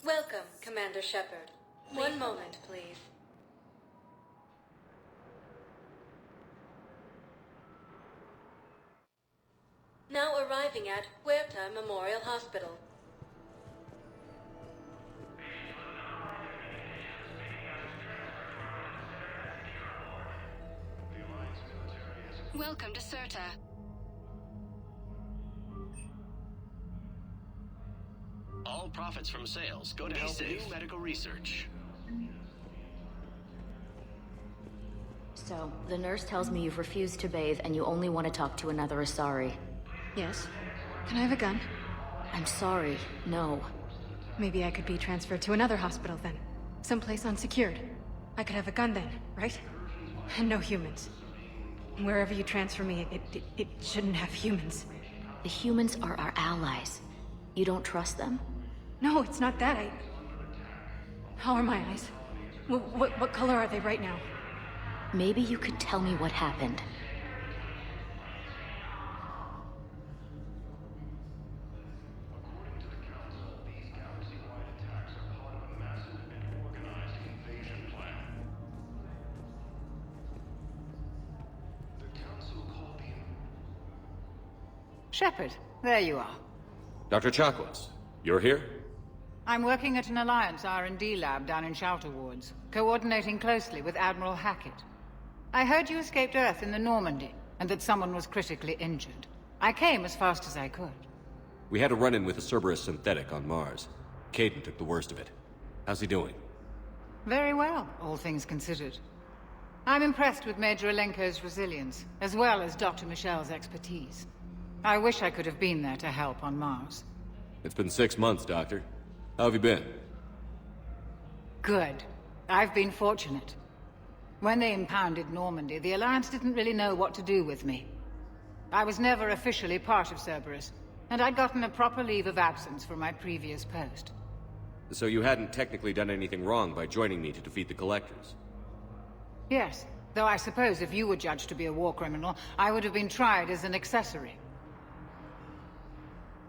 Welcome, Commander Shepard. One moment, please. Now arriving at Huerta Memorial Hospital. Welcome to CERTA. All profits from sales go to help new medical research. So, the nurse tells me you've refused to bathe and you only want to talk to another Asari. Yes. Can I have a gun? I'm sorry, no. Maybe I could be transferred to another hospital then. Someplace unsecured. I could have a gun then, right? And no humans. Wherever you transfer me, it shouldn't have humans. The humans are our allies. You don't trust them? No, it's not that. How are my eyes? What color are they right now? Maybe you could tell me what happened. Shepard, there you are. Dr. Chakwas, you're here? I'm working at an Alliance R&D lab down in Shelter Wards, coordinating closely with Admiral Hackett. I heard you escaped Earth in the Normandy, and that someone was critically injured. I came as fast as I could. We had a run-in with a Cerberus synthetic on Mars. Caden took the worst of it. How's he doing? Very well, all things considered. I'm impressed with Major Alenko's resilience, as well as Dr. Michel's expertise. I wish I could have been there to help on Mars. It's been 6 months, Doctor. How have you been? Good. I've been fortunate. When they impounded Normandy, the Alliance didn't really know what to do with me. I was never officially part of Cerberus, and I'd gotten a proper leave of absence from my previous post. So you hadn't technically done anything wrong by joining me to defeat the Collectors? Yes, though I suppose if you were judged to be a war criminal, I would have been tried as an accessory.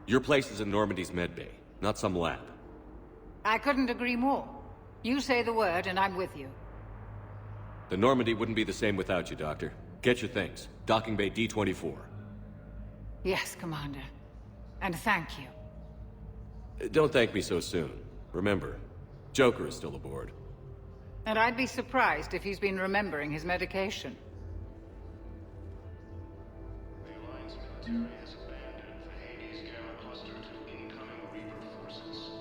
Your place is in Normandy's medbay, not some lab. I couldn't agree more. You say the word, and I'm with you. The Normandy wouldn't be the same without you, Doctor. Get your things. Docking Bay D-24. Yes, Commander. And thank you. Don't thank me so soon. Remember, Joker is still aboard. And I'd be surprised if he's been remembering his medication. The Alliance military has abandoned the Hades Gamma cluster to incoming Reaper forces.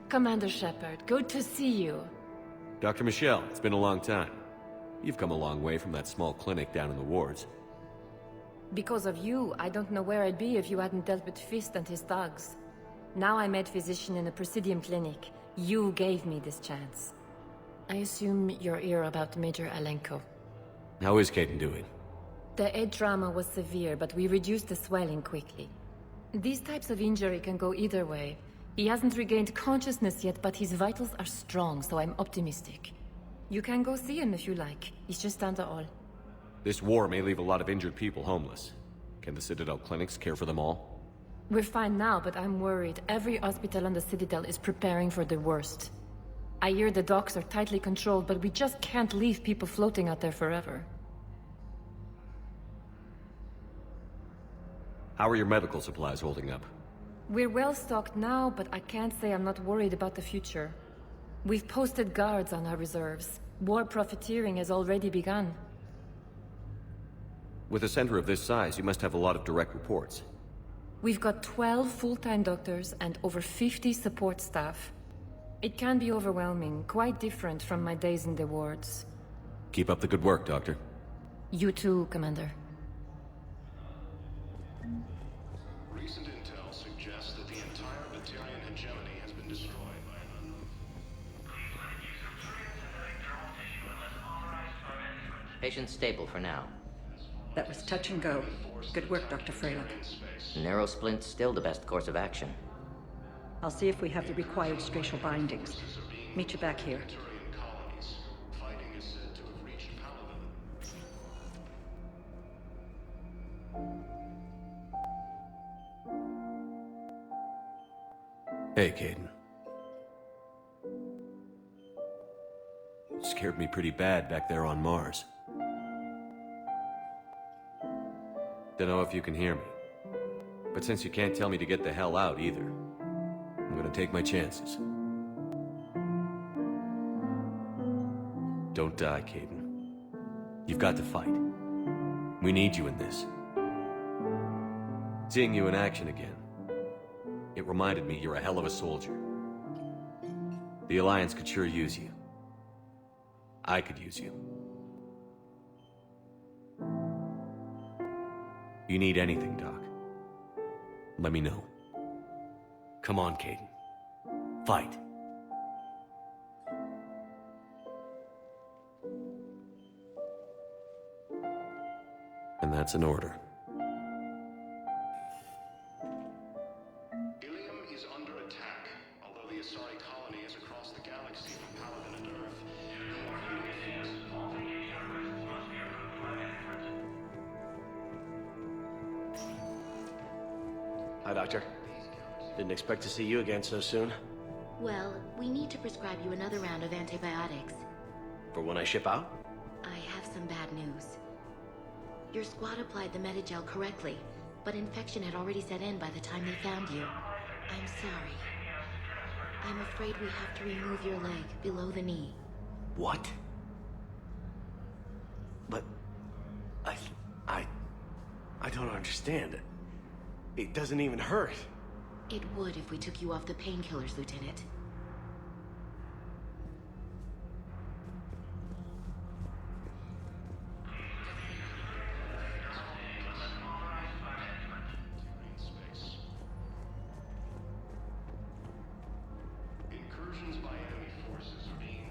Commander Shepard, good to see you. Dr. Michelle, it's been a long time. You've come a long way from that small clinic down in the wards. Because of you, I don't know where I'd be if you hadn't dealt with Fist and his thugs. Now I'm head physician in a Presidium clinic. You gave me this chance. I assume you're here about Major Alenko. How is Caden doing? The head trauma was severe, but we reduced the swelling quickly. These types of injury can go either way. He hasn't regained consciousness yet, but his vitals are strong, so I'm optimistic. You can go see him if you like. He's just down the hall. This war may leave a lot of injured people homeless. Can the Citadel clinics care for them all? We're fine now, but I'm worried. Every hospital on the Citadel is preparing for the worst. I hear the docks are tightly controlled, but we just can't leave people floating out there forever. How are your medical supplies holding up? We're well stocked now, but I can't say I'm not worried about the future. We've posted guards on our reserves. War profiteering has already begun. With a center of this size, you must have a lot of direct reports. We've got 12 full-time doctors and over 50 support staff. It can be overwhelming, quite different from my days in the wards. Keep up the good work, Doctor. You too, Commander. Recent intel suggests that the entire Batarian hegemony has been destroyed by an unknown. Patient stable for now. That was touch and go. Good work, Dr. Freyland. Neurosplint's still the best course of action. I'll see if we have the required spatial bindings. Meet you back here. Turian colonies. Fighting is said to have reached Paladin. Hey, Caden. Scared me pretty bad back there on Mars. Dunno if you can hear me. But since you can't tell me to get the hell out either, I'm gonna take my chances. Don't die, Caden. You've got to fight. We need you in this. Seeing you in action again, it reminded me you're a hell of a soldier. The Alliance could sure use you. I could use you. You need anything, Doc, let me know. Come on, Caden. Fight. And that's an order. Ilium is under attack. Although the Asari colony is across the galaxy from Paladin and Earth, Hi, Doctor. Didn't expect to see you again so soon. Well, we need to prescribe you another round of antibiotics. For when I ship out? I have some bad news. Your squad applied the Medigel correctly, but infection had already set in by the time they found you. I'm sorry. I'm afraid we have to remove your leg below the knee. What? But... I don't understand. It doesn't even hurt. It would if we took you off the painkillers, Lieutenant. incursions by enemy forces are being...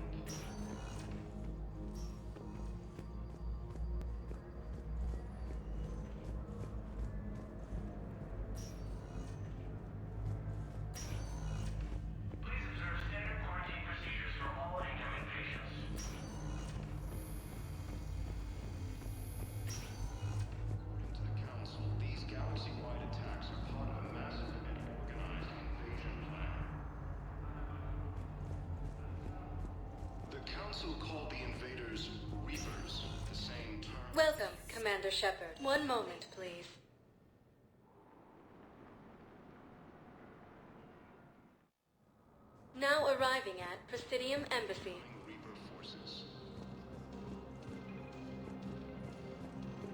Called the invaders Reapers, the same term. Welcome, Commander Shepard. One moment, please. Now arriving at Presidium Embassy. Reaper forces.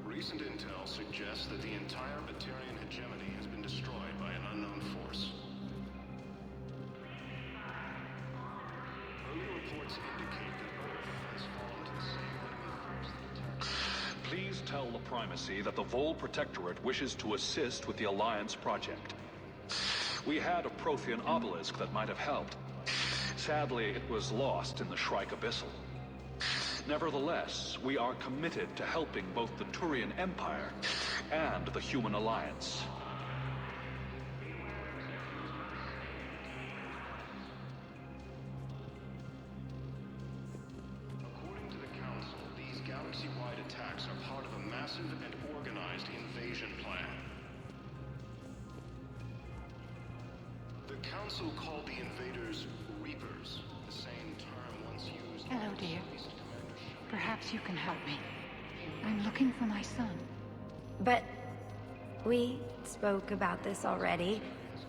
Recent intel suggests that the entire Batarian hegemony has been destroyed by an unknown force. Early reports indicate that Earth has fallen to the same enemy force that attacked. Please tell the Primacy that the Vol Protectorate wishes to assist with the Alliance project. We had a Prothean obelisk that might have helped. Sadly, it was lost in the Shrike Abyssal. Nevertheless, we are committed to helping both the Turian Empire and the Human Alliance. According to the Council, these galaxy-wide attacks are part of a massive and organized invasion plan. The Council called the invaders Reapers, the same term once used... Hello, dear. Perhaps you can help me. I'm looking for my son. But we spoke about this already.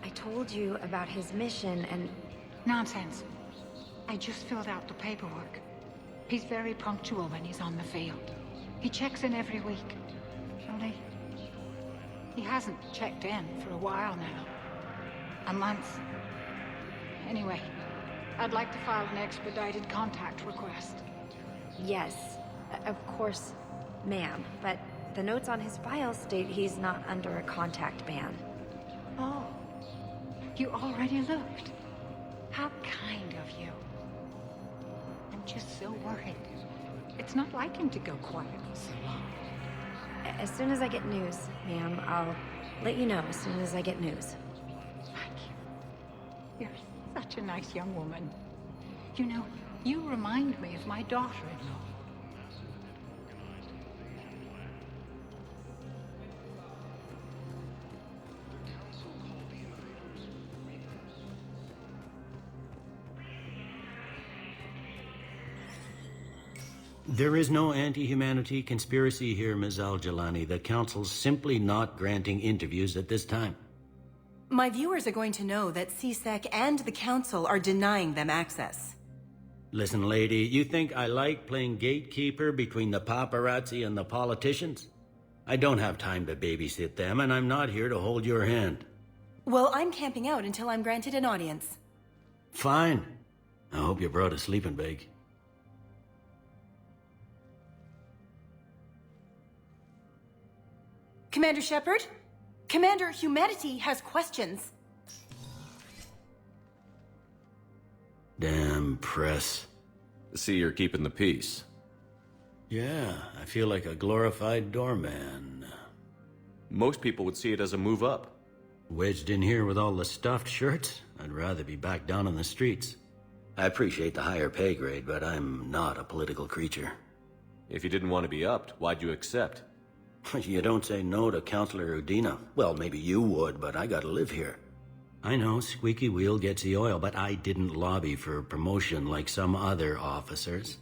I told you about his mission and... Nonsense. I just filled out the paperwork. He's very punctual when he's on the field. He checks in every week. Only... he hasn't checked in for a while now. A month. Anyway, I'd like to file an expedited contact request. Yes, of course, ma'am. But the notes on his file state he's not under a contact ban. Oh, you already looked. How kind of you. I'm just so worried. It's not like him to go quiet for so long. As soon as I get news, ma'am, I'll let you know as soon as I get news. Thank you. such a nice young woman. You know, you remind me of my daughter-in-law. There is no anti-humanity conspiracy here, Ms. Al-Jalani. The Council's simply not granting interviews at this time. My viewers are going to know that CSEC and the Council are denying them access. Listen, lady, you think I like playing gatekeeper between the paparazzi and the politicians? I don't have time to babysit them, and I'm not here to hold your hand. Well, I'm camping out until I'm granted an audience. Fine. I hope you brought a sleeping bag. Commander Shepard? Commander, humanity has questions. Damn press. See, you're keeping the peace. Yeah, I feel like a glorified doorman. Most people would see it as a move up. Wedged in here with all the stuffed shirts? I'd rather be back down on the streets. I appreciate the higher pay grade, but I'm not a political creature. If you didn't want to be upped, why'd you accept? You don't say no to Counselor Udina. Well, maybe you would, but I gotta live here. I know, squeaky wheel gets the oil, but I didn't lobby for promotion like some other officers.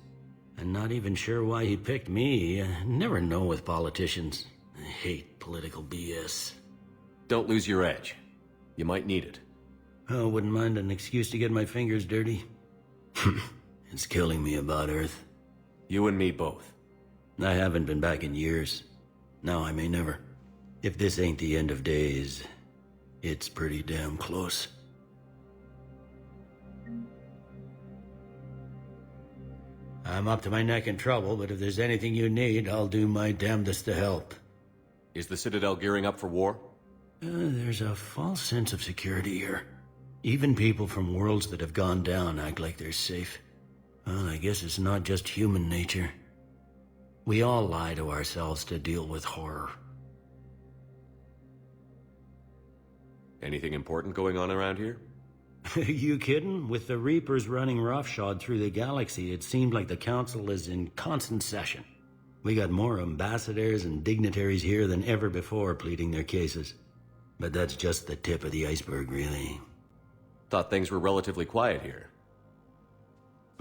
I'm not even sure why he picked me. I never know with politicians. I hate political BS. Don't lose your edge. You might need it. Oh, wouldn't mind an excuse to get my fingers dirty. It's killing me about Earth. You and me both. I haven't been back in years. Now I may never. If this ain't the end of days, it's pretty damn close. I'm up to my neck in trouble, but if there's anything you need, I'll do my damnedest to help. Is the Citadel gearing up for war? There's a false sense of security here. Even people from worlds that have gone down act like they're safe. Well, I guess it's not just human nature. We all lie to ourselves to deal with horror. Anything important going on around here? You kidding? With the Reapers running roughshod through the galaxy, it seemed like the Council is in constant session. We got more ambassadors and dignitaries here than ever before pleading their cases. But that's just the tip of the iceberg, really. Thought things were relatively quiet here.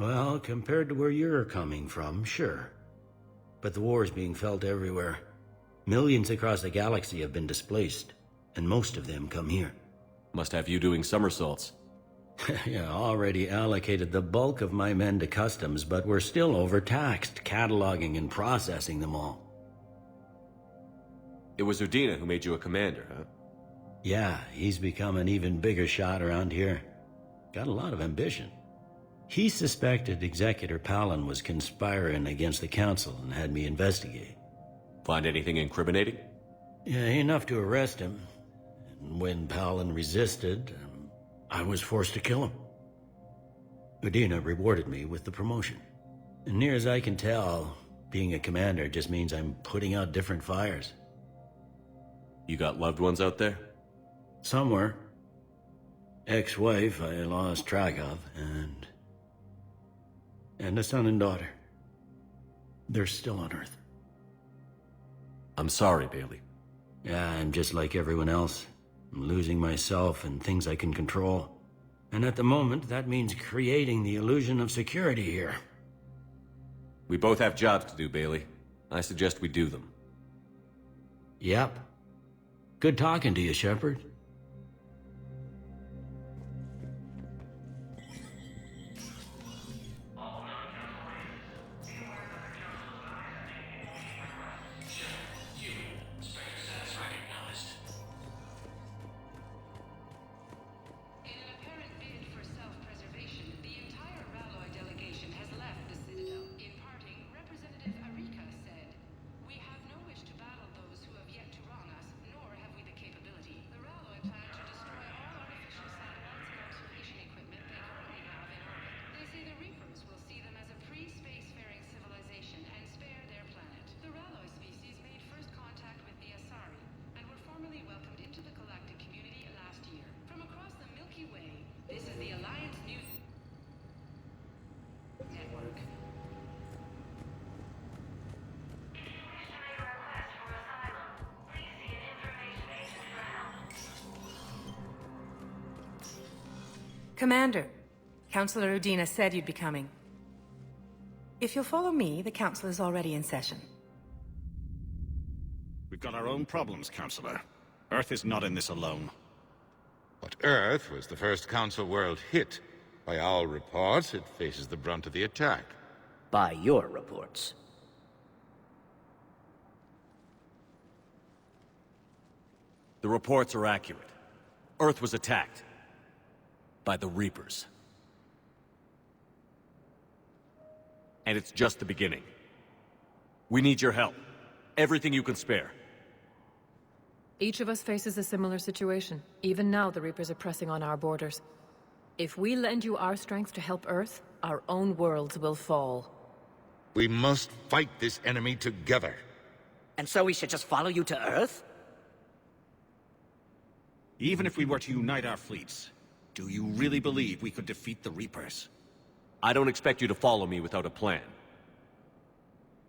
Well, compared to where you're coming from, sure. But the war's being felt everywhere. Millions across the galaxy have been displaced, and most of them come here. Must have you doing somersaults. Yeah, already allocated the bulk of my men to customs, but we're still overtaxed, cataloging and processing them all. It was Udina who made you a commander, huh? Yeah, he's become an even bigger shot around here. Got a lot of ambition. He suspected Executor Palin was conspiring against the Council and had me investigate. Find anything incriminating? Yeah, enough to arrest him. And when Palin resisted, I was forced to kill him. Udina rewarded me with the promotion. And near as I can tell, being a commander just means I'm putting out different fires. You got loved ones out there? Somewhere. Ex-wife I lost track of, and a son and daughter. They're still on Earth. I'm sorry, Bailey. Yeah, I'm just like everyone else. I'm losing myself and things I can control. And at the moment, that means creating the illusion of security here. We both have jobs to do, Bailey. I suggest we do them. Yep. Good talking to you, Shepard. We have no wish to battle those who have yet to wrong us, nor have we the capability. The Commander, Counselor Udina said you'd be coming. If you'll follow me, the council is already in session. We've got our own problems, Counselor. Earth is not in this alone. But Earth was the first Council world hit. By all reports, it faces the brunt of the attack. By your reports. The reports are accurate. Earth was attacked. By the Reapers. And it's just the beginning. We need your help. Everything you can spare. Each of us faces a similar situation. Even now, the Reapers are pressing on our borders. If we lend you our strength to help Earth, our own worlds will fall. We must fight this enemy together. And so we should just follow you to Earth? Even if we were to unite our fleets, do you really believe we could defeat the Reapers? I don't expect you to follow me without a plan.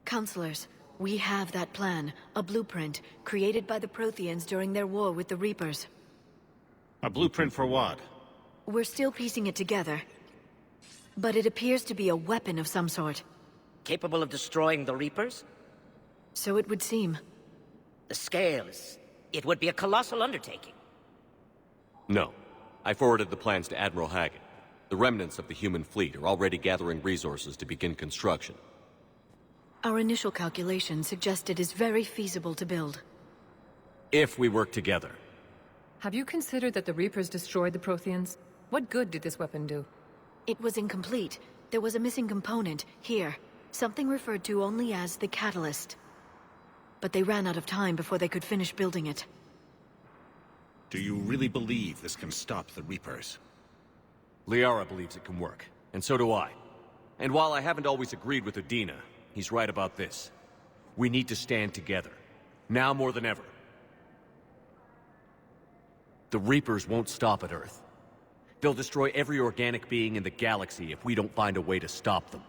Counselors, we have that plan, a blueprint, created by the Protheans during their war with the Reapers. A blueprint for what? We're still piecing it together. But it appears to be a weapon of some sort. Capable of destroying the Reapers? So it would seem. The scale is... it would be a colossal undertaking. No. I forwarded the plans to Admiral Hackett. The remnants of the human fleet are already gathering resources to begin construction. Our initial calculations suggest it is very feasible to build. If we work together. Have you considered that the Reapers destroyed the Protheans? What good did this weapon do? It was incomplete. There was a missing component, here. Something referred to only as the catalyst. But they ran out of time before they could finish building it. Do you really believe this can stop the Reapers? Liara believes it can work, and so do I. And while I haven't always agreed with Udina, he's right about this. We need to stand together. Now more than ever. The Reapers won't stop at Earth. They'll destroy every organic being in the galaxy if we don't find a way to stop them.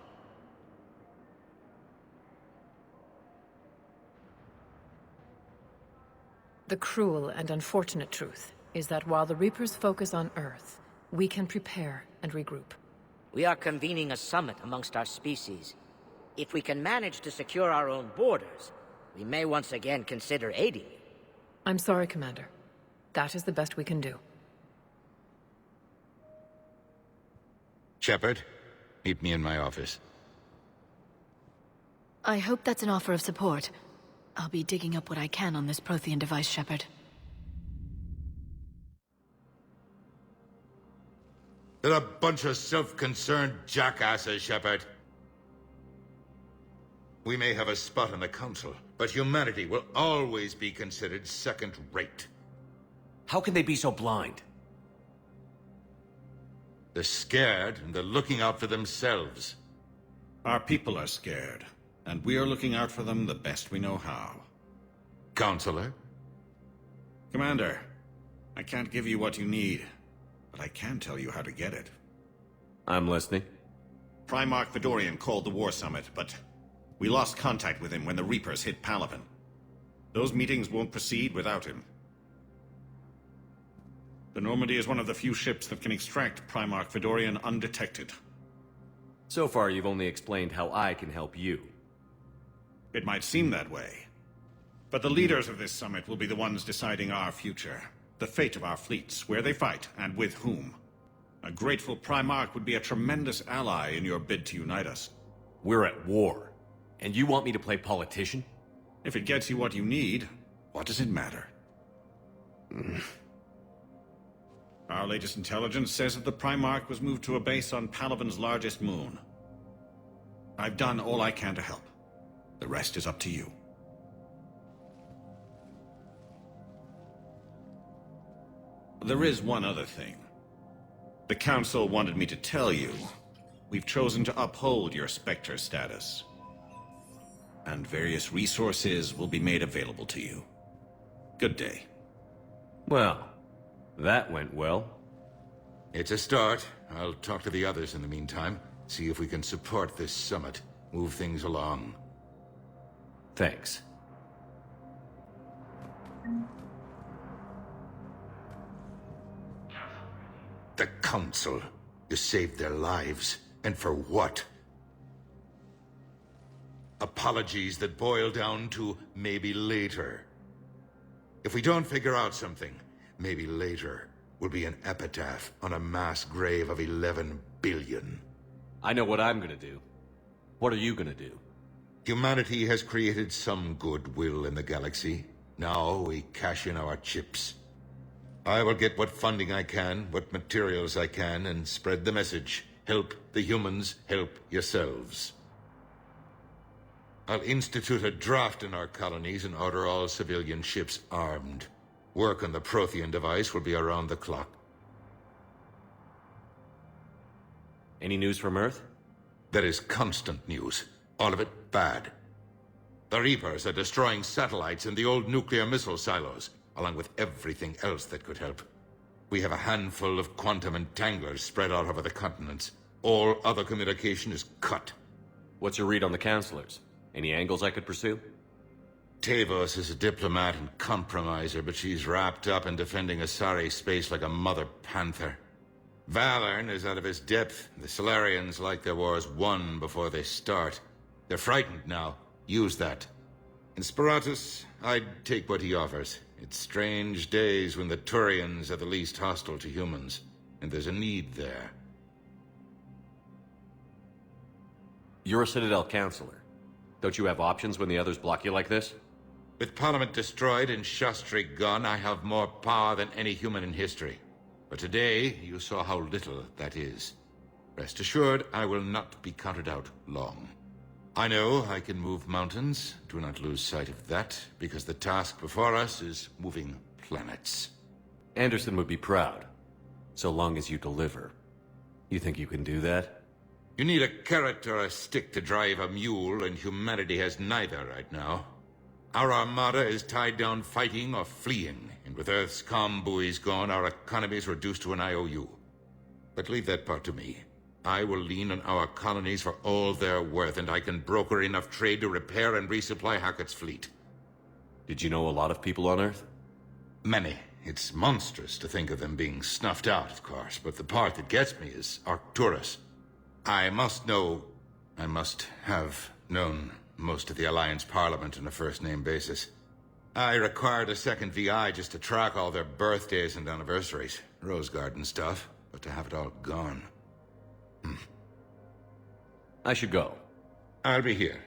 The cruel and unfortunate truth is that while the Reapers focus on Earth, we can prepare and regroup. We are convening a summit amongst our species. If we can manage to secure our own borders, we may once again consider aiding you. I'm sorry, Commander. That is the best we can do. Shepard, meet me in my office. I hope that's an offer of support. I'll be digging up what I can on this Prothean device, Shepard. They're a bunch of self-concerned jackasses, Shepard. We may have a spot in the Council, but humanity will always be considered second-rate. How can they be so blind? They're scared, and they're looking out for themselves. Our people are scared, and we are looking out for them the best we know how. Counselor? Commander, I can't give you what you need, but I can tell you how to get it. I'm listening. Primarch Fedorian called the War Summit, but we lost contact with him when the Reapers hit Palaven. Those meetings won't proceed without him. The Normandy is one of the few ships that can extract Primarch Fedorian undetected. So far, you've only explained how I can help you. It might seem that way. But the leaders of this summit will be the ones deciding our future. The fate of our fleets, where they fight, and with whom. A grateful Primarch would be a tremendous ally in your bid to unite us. We're at war. And you want me to play politician? If it gets you what you need, what does it matter? Our latest intelligence says that the Primarch was moved to a base on Palaven's largest moon. I've done all I can to help. The rest is up to you. There is one other thing. The Council wanted me to tell you, we've chosen to uphold your Spectre status. And various resources will be made available to you. Good day. Well, that went well. It's a start. I'll talk to the others in the meantime. See if we can support this summit. Move things along. Thanks. The Council. You saved their lives. And for what? Apologies that boil down to maybe later. If we don't figure out something, maybe later will be an epitaph on a mass grave of 11 billion. I know what I'm gonna do. What are you gonna do? Humanity has created some goodwill in the galaxy. Now we cash in our chips. I will get what funding I can, what materials I can, and spread the message. Help the humans, help yourselves. I'll institute a draft in our colonies and order all civilian ships armed. Work on the Prothean device will be around the clock. Any news from Earth? There is constant news. All of it bad. The Reapers are destroying satellites and the old nuclear missile silos, along with everything else that could help. We have a handful of quantum entanglers spread out over the continents. All other communication is cut. What's your read on the counselors? Any angles I could pursue? Tavos is a diplomat and compromiser, but she's wrapped up in defending Asari space like a mother panther. Valorn is out of his depth. The Solarians like their wars won before they start. They're frightened now. Use that. In Sparatus, I'd take what he offers. It's strange days when the Turians are the least hostile to humans, and there's a need there. You're a Citadel counselor. Don't you have options when the others block you like this? With Parliament destroyed and Shastri gone, I have more power than any human in history. But today, you saw how little that is. Rest assured, I will not be counted out long. I know I can move mountains. Do not lose sight of that, because the task before us is moving planets. Anderson would be proud, so long as you deliver. You think you can do that? You need a carrot or a stick to drive a mule, and humanity has neither right now. Our armada is tied down fighting or fleeing, and with Earth's comm buoys gone, our economy is reduced to an IOU. But leave that part to me. I will lean on our colonies for all they're worth, and I can broker enough trade to repair and resupply Hackett's fleet. Did you know a lot of people on Earth? Many. It's monstrous to think of them being snuffed out, of course, but the part that gets me is Arcturus. I must have known most of the Alliance Parliament on a first-name basis. I required a second VI just to track all their birthdays and anniversaries. Rose Garden stuff, but to have it all gone. I should go. I'll be here.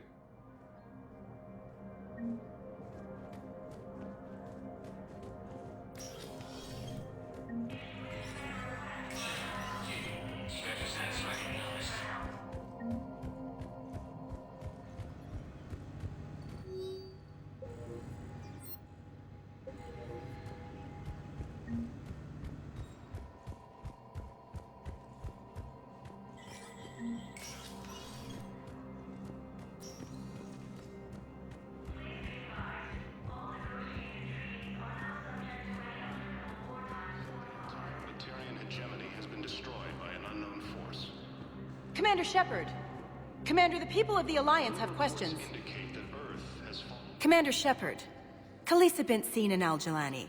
Commander Shepard. Commander, the people of the Alliance have questions. Commander Shepard, Khaleesa bint Seen and Al-Jalani.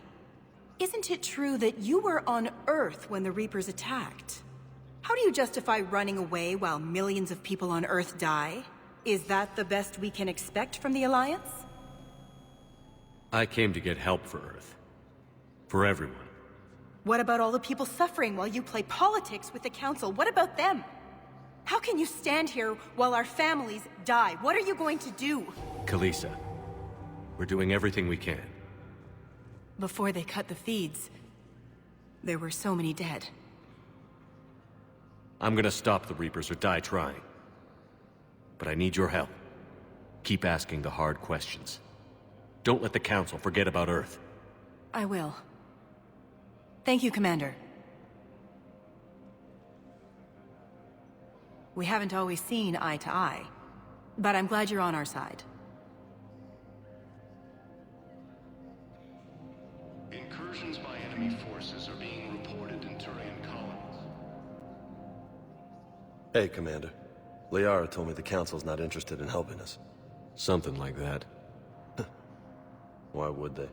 Isn't it true that you were on Earth when the Reapers attacked? How do you justify running away while millions of people on Earth die? Is that the best we can expect from the Alliance? I came to get help for Earth. For everyone. What about all the people suffering while you play politics with the Council? What about them? How can you stand here while our families die? What are you going to do? Khaleesa, we're doing everything we can. Before they cut the feeds, there were so many dead. I'm gonna stop the Reapers or die trying. But I need your help. Keep asking the hard questions. Don't let the Council forget about Earth. I will. Thank you, Commander. We haven't always seen eye to eye, but I'm glad you're on our side. Incursions by enemy forces are being reported in Turian colonies. Hey, Commander. Liara told me the Council's not interested in helping us. Something like that. Why would they?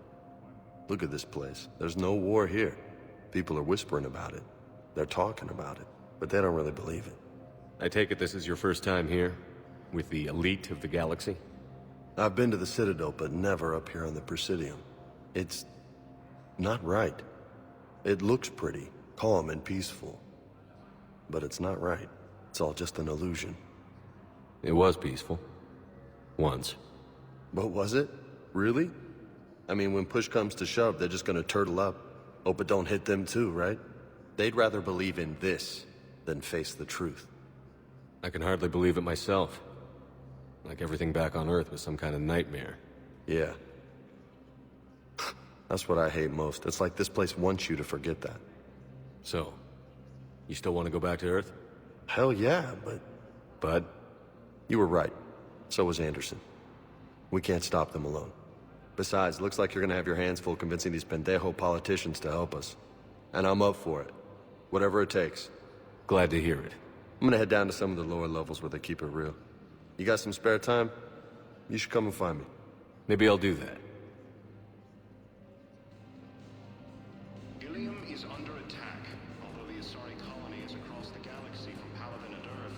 Look at this place. There's no war here. People are whispering about it. They're talking about it, but they don't really believe it. I take it this is your first time here? With the elite of the galaxy? I've been to the Citadel, but never up here on the Presidium. It's not right. It looks pretty, calm and peaceful. But it's not right. It's all just an illusion. It was peaceful. Once. But was it? Really? I mean, when push comes to shove, they're just gonna turtle up. Hope it don't hit them too, right? They'd rather believe in this than face the truth. I can hardly believe it myself. Like everything back on Earth was some kind of nightmare. Yeah. That's what I hate most. It's like this place wants you to forget that. So, you still want to go back to Earth? Hell yeah, but... But? You were right. So was Anderson. We can't stop them alone. Besides, looks like you're gonna have your hands full convincing these pendejo politicians to help us. And I'm up for it. Whatever it takes. Glad to hear it. I'm gonna head down to some of the lower levels where they keep it real. You got some spare time? You should come and find me. Maybe I'll do that. Ilium is under attack. Although the Asari colony is across the galaxy from Paladin and Earth,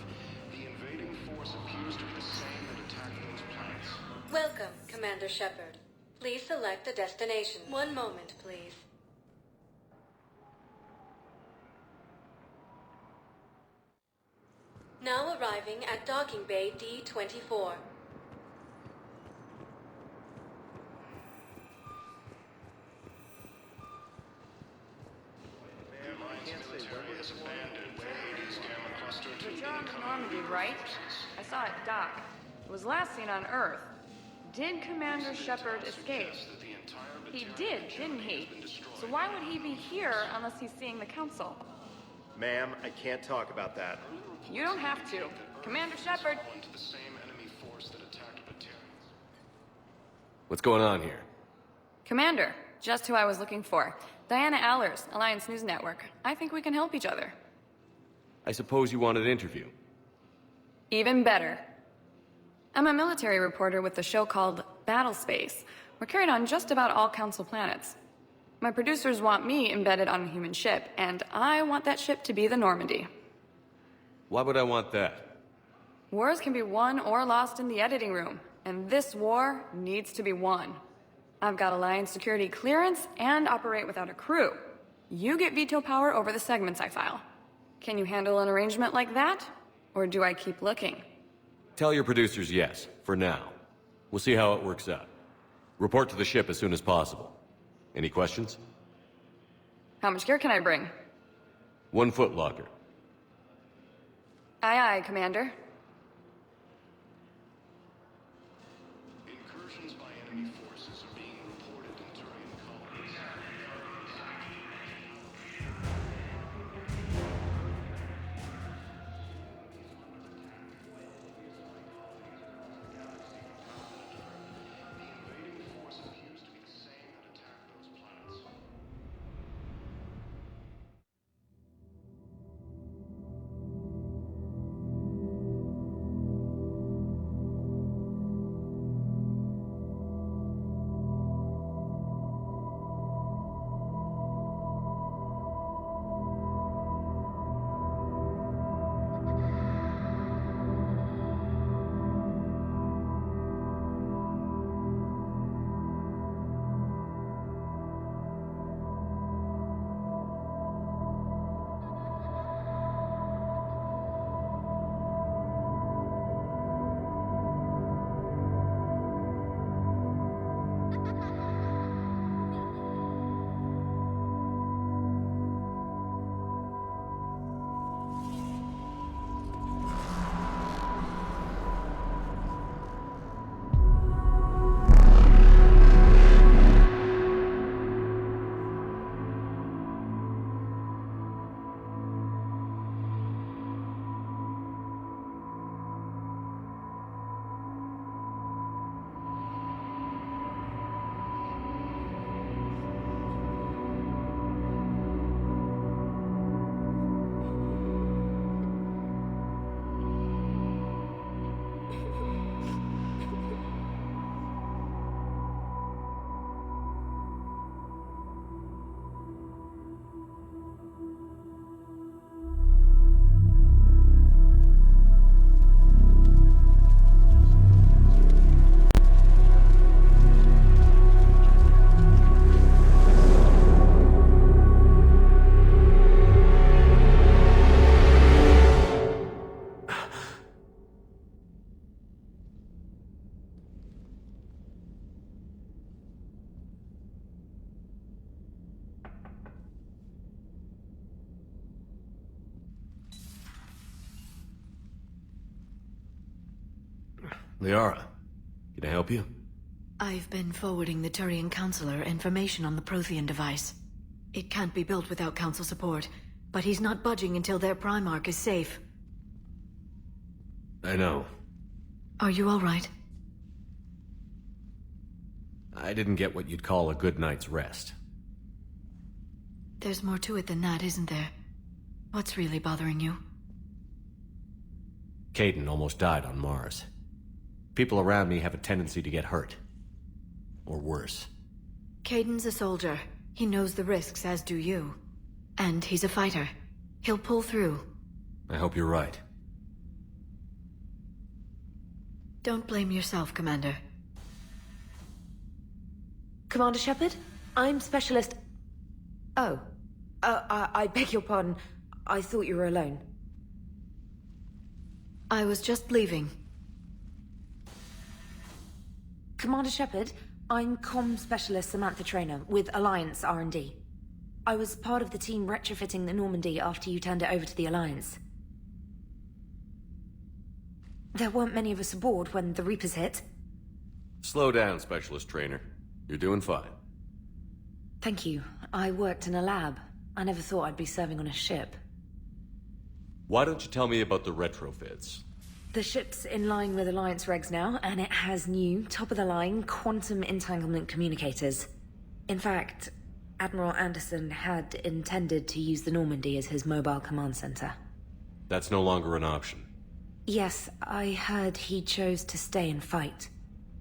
the invading force appears to be the same that attacked those planets. Welcome, Commander Shepard. Please select a destination. One moment, please. Now arriving at Docking Bay D-24. The John Normandy, right? I saw it dock. It was last seen on Earth. Did Commander Shepard escape? He did, didn't he? So why would he be here unless he's seeing the Council? Ma'am, I can't talk about that. You don't have to. Commander Shepard. What's going on here? Commander, just who I was looking for. Diana Allers, Alliance News Network. I think we can help each other. I suppose you want an interview? Even better. I'm a military reporter with the show called Battle Space. We're carried on just about all Council planets. My producers want me embedded on a human ship, and I want that ship to be the Normandy. Why would I want that? Wars can be won or lost in the editing room, and this war needs to be won. I've got Alliance security clearance and operate without a crew. You get veto power over the segments I file. Can you handle an arrangement like that? Or do I keep looking? Tell your producers yes, for now. We'll see how it works out. Report to the ship as soon as possible. Any questions? How much gear can I bring? 1 foot locker. Aye, aye, Commander. Incursions by enemy forces are being reported in Turian colonies. Liara, can I help you? I've been forwarding the Turian Counselor information on the Prothean device. It can't be built without Council support, but he's not budging until their Primarch is safe. I know. Are you all right? I didn't get what you'd call a good night's rest. There's more to it than that, isn't there? What's really bothering you? Caden almost died on Mars. People around me have a tendency to get hurt. Or worse. Caden's a soldier. He knows the risks, as do you. And he's a fighter. He'll pull through. I hope you're right. Don't blame yourself, Commander. Commander Shepard? I'm Specialist... Oh. I beg your pardon. I thought you were alone. I was just leaving. Commander Shepard, I'm Comm Specialist Samantha Traynor with Alliance R&D. I was part of the team retrofitting the Normandy after you turned it over to the Alliance. There weren't many of us aboard when the Reapers hit. Slow down, Specialist Trainer. You're doing fine. Thank you. I worked in a lab. I never thought I'd be serving on a ship. Why don't you tell me about the retrofits? The ship's in line with Alliance regs now, and it has new, top-of-the-line, quantum entanglement communicators. In fact, Admiral Anderson had intended to use the Normandy as his mobile command center. That's no longer an option. Yes, I heard he chose to stay and fight.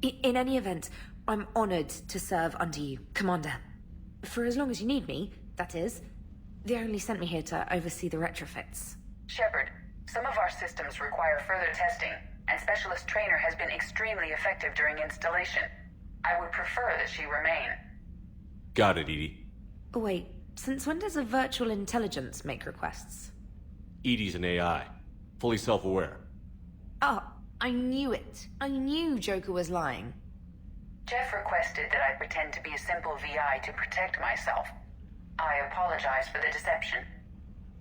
In any event, I'm honored to serve under you, Commander. For as long as you need me, that is. They only sent me here to oversee the retrofits. Shepard, some of our systems require further testing, and Specialist Trainer has been extremely effective during installation. I would prefer that she remain. Got it, Edie. Wait, since when does a virtual intelligence make requests? Edie's an AI. Fully self-aware. Oh, I knew it. I knew Joker was lying. Jeff requested that I pretend to be a simple VI to protect myself. I apologize for the deception.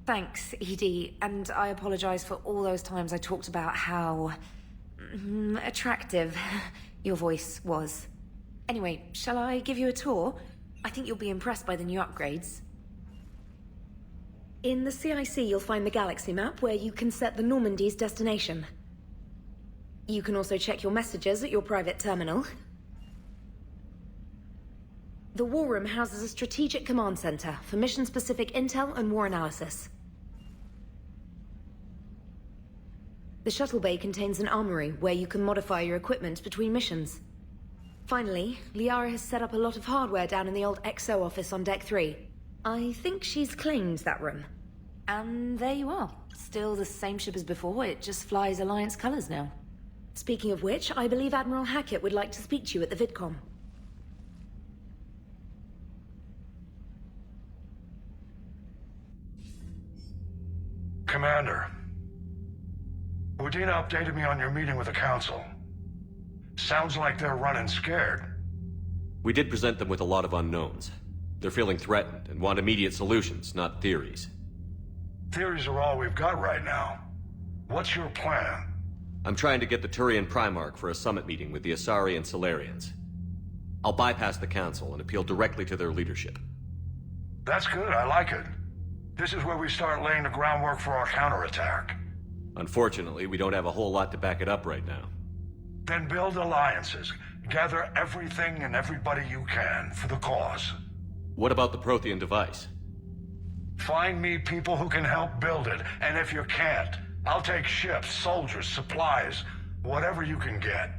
Thanks, Edie, and I apologize for all those times I talked about how... attractive your voice was. Anyway, shall I give you a tour? I think you'll be impressed by the new upgrades. In the CIC, you'll find the galaxy map where you can set the Normandy's destination. You can also check your messages at your private terminal. The War Room houses a strategic command center for mission-specific intel and war analysis. The shuttle bay contains an armory where you can modify your equipment between missions. Finally, Liara has set up a lot of hardware down in the old XO office on Deck 3. I think she's claimed that room. And there you are. Still the same ship as before, it just flies Alliance colors now. Speaking of which, I believe Admiral Hackett would like to speak to you at the VidCom. Commander, Udina updated me on your meeting with the Council. Sounds like they're running scared. We did present them with a lot of unknowns. They're feeling threatened and want immediate solutions, not theories. Theories are all we've got right now. What's your plan? I'm trying to get the Turian Primarch for a summit meeting with the Asari and Solarians. I'll bypass the Council and appeal directly to their leadership. That's good, I like it. This is where we start laying the groundwork for our counterattack. Unfortunately, we don't have a whole lot to back it up right now. Then build alliances. Gather everything and everybody you can for the cause. What about the Prothean device? Find me people who can help build it, and if you can't, I'll take ships, soldiers, supplies, whatever you can get.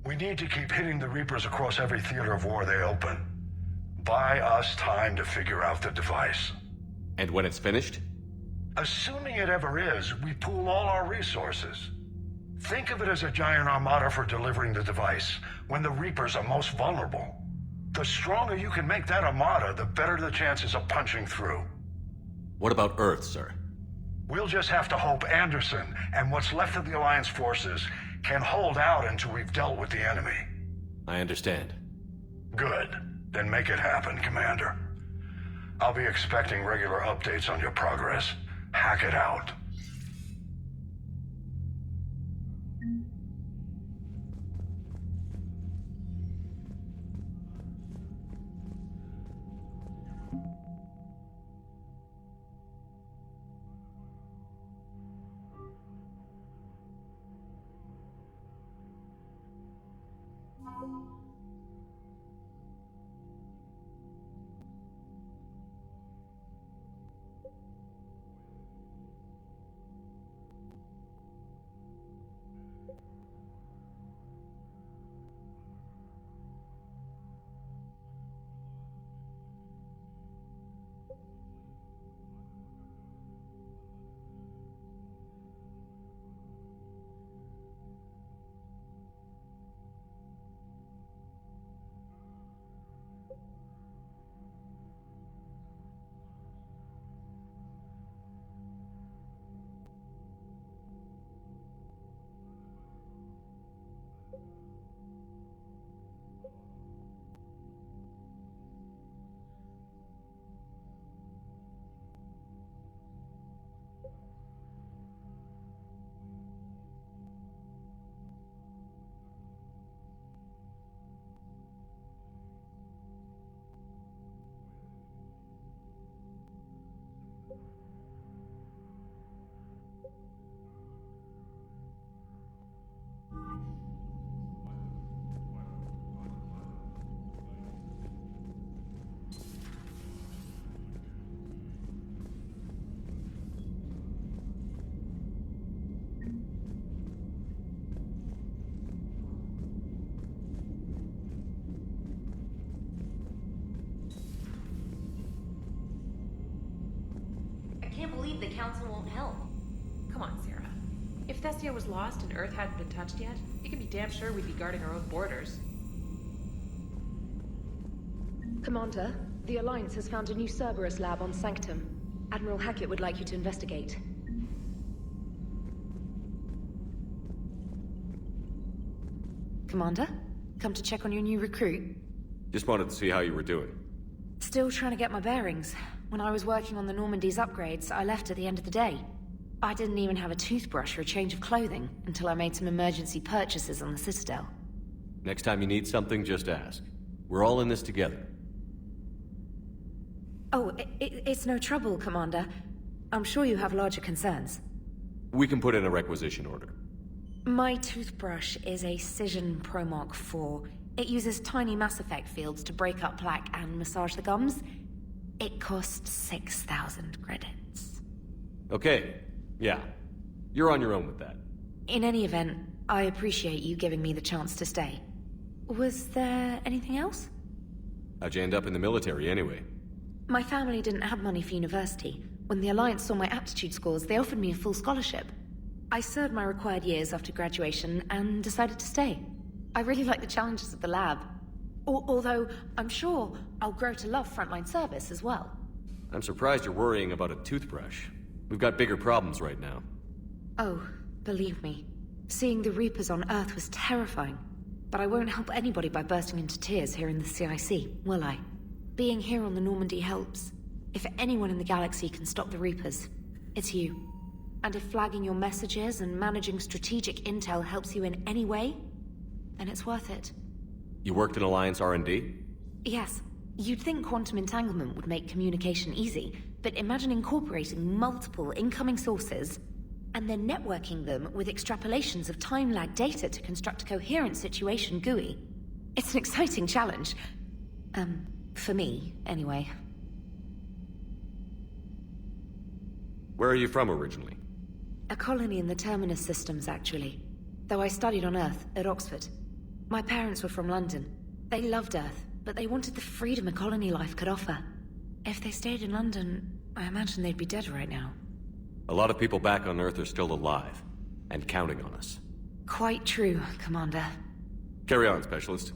We need to keep hitting the Reapers across every theater of war they open. Buy us time to figure out the device. And when it's finished? Assuming it ever is, we pool all our resources. Think of it as a giant armada for delivering the device, when the Reapers are most vulnerable. The stronger you can make that armada, the better the chances of punching through. What about Earth, sir? We'll just have to hope Anderson and what's left of the Alliance forces can hold out until we've dealt with the enemy. I understand. Good. Then make it happen, Commander. I'll be expecting regular updates on your progress. Hack it out. the Council won't help. Come on, Sarah. If Thessia was lost and Earth hadn't been touched yet, you can be damn sure we'd be guarding our own borders. Commander, the Alliance has found a new Cerberus lab on Sanctum. Admiral Hackett would like you to investigate. Commander, come to check on your new recruit. Just wanted to see how you were doing. Still trying to get my bearings. When I was working on the Normandy's upgrades, I left at the end of the day. I didn't even have a toothbrush or a change of clothing until I made some emergency purchases on the Citadel. Next time you need something, just ask. We're all in this together. Oh, it's no trouble, Commander. I'm sure you have larger concerns. We can put in a requisition order. My toothbrush is a Cision Pro Mark IV. It uses tiny Mass Effect fields to break up plaque and massage the gums. It costs 6,000 credits. Okay, yeah. You're on your own with that. In any event, I appreciate you giving me the chance to stay. Was there anything else? How'd you end up in the military anyway? My family didn't have money for university. When the Alliance saw my aptitude scores, they offered me a full scholarship. I served my required years after graduation and decided to stay. I really like the challenges of the lab. Although, I'm sure I'll grow to love frontline service as well. I'm surprised you're worrying about a toothbrush. We've got bigger problems right now. Oh, believe me. Seeing the Reapers on Earth was terrifying. But I won't help anybody by bursting into tears here in the CIC, will I? Being here on the Normandy helps. If anyone in the galaxy can stop the Reapers, it's you. And if flagging your messages and managing strategic intel helps you in any way, then it's worth it. You worked in Alliance R&D? Yes. You'd think quantum entanglement would make communication easy, but imagine incorporating multiple incoming sources and then networking them with extrapolations of time-lag data to construct a coherent situation GUI. It's an exciting challenge. For me, anyway. Where are you from originally? A colony in the Terminus systems, actually. Though I studied on Earth, at Oxford. My parents were from London. They loved Earth, but they wanted the freedom a colony life could offer. If they stayed in London, I imagine they'd be dead right now. A lot of people back on Earth are still alive, and counting on us. Quite true, Commander. Carry on, Specialist.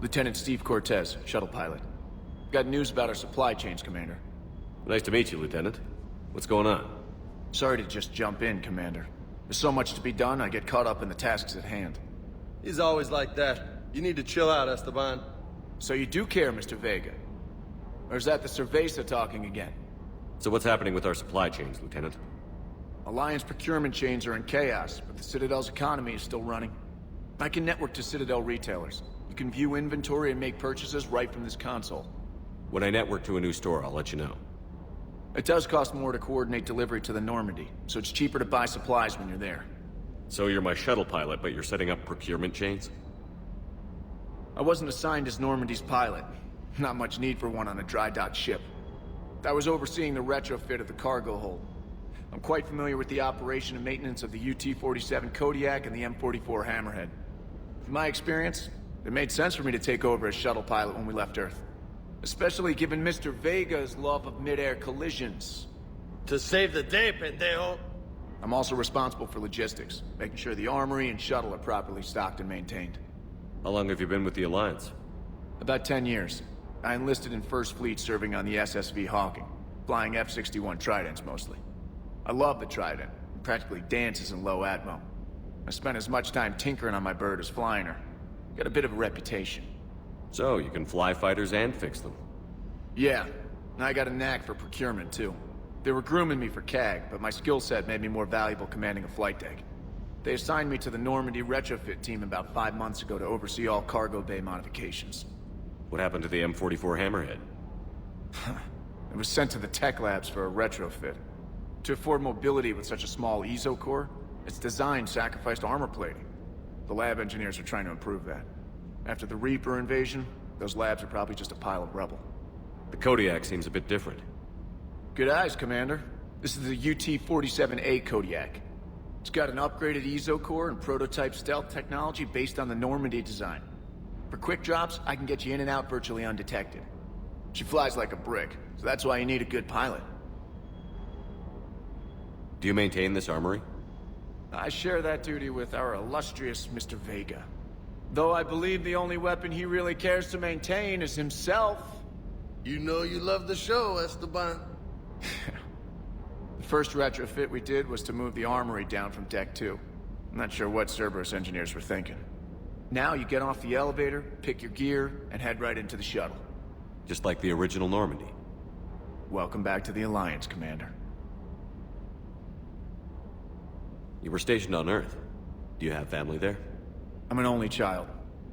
Lieutenant Steve Cortez, shuttle pilot. Got news about our supply chains, Commander. Nice to meet you, Lieutenant. What's going on? Sorry to just jump in, Commander. There's so much to be done, I get caught up in the tasks at hand. He's always like that. You need to chill out, Esteban. So you do care, Mr. Vega? Or is that the Cerveza talking again? So what's happening with our supply chains, Lieutenant? Alliance procurement chains are in chaos, but the Citadel's economy is still running. I can network to Citadel retailers. You can view inventory and make purchases right from this console. When I network to a new store, I'll let you know. It does cost more to coordinate delivery to the Normandy, so it's cheaper to buy supplies when you're there. So you're my shuttle pilot, but you're setting up procurement chains? I wasn't assigned as Normandy's pilot. Not much need for one on a dry dock ship. I was overseeing the retrofit of the cargo hold. I'm quite familiar with the operation and maintenance of the UT-47 Kodiak and the M44 Hammerhead. From my experience, it made sense for me to take over as shuttle pilot when we left Earth. Especially given Mr. Vega's love of mid-air collisions. To save the day, pendejo. I'm also responsible for logistics, making sure the armory and shuttle are properly stocked and maintained. How long have you been with the Alliance? About 10 years. I enlisted in First Fleet serving on the SSV Hawking, flying F-61 Tridents mostly. I love the Trident. It practically dances in low atmo. I spent as much time tinkering on my bird as flying her. Got a bit of a reputation. So, you can fly fighters and fix them? Yeah, and I got a knack for procurement too. They were grooming me for CAG, but my skill set made me more valuable commanding a flight deck. They assigned me to the Normandy retrofit team about 5 months ago to oversee all cargo bay modifications. What happened to the M44 Hammerhead? It was sent to the tech labs for a retrofit. To afford mobility with such a small ESO core, its design sacrificed armor plating. The lab engineers are trying to improve that. After the Reaper invasion, those labs are probably just a pile of rubble. The Kodiak seems a bit different. Good eyes, Commander. This is the UT-47A Kodiak. It's got an upgraded ESO core and prototype stealth technology based on the Normandy design. For quick drops, I can get you in and out virtually undetected. She flies like a brick, so that's why you need a good pilot. Do you maintain this armory? I share that duty with our illustrious Mr. Vega. Though I believe the only weapon he really cares to maintain is himself. You know you love the show, Esteban. The first retrofit we did was to move the armory down from Deck 2. I'm not sure what Cerberus engineers were thinking. Now you get off the elevator, pick your gear, and head right into the shuttle. Just like the original Normandy. Welcome back to the Alliance, Commander. You were stationed on Earth. Do you have family there? I'm an only child.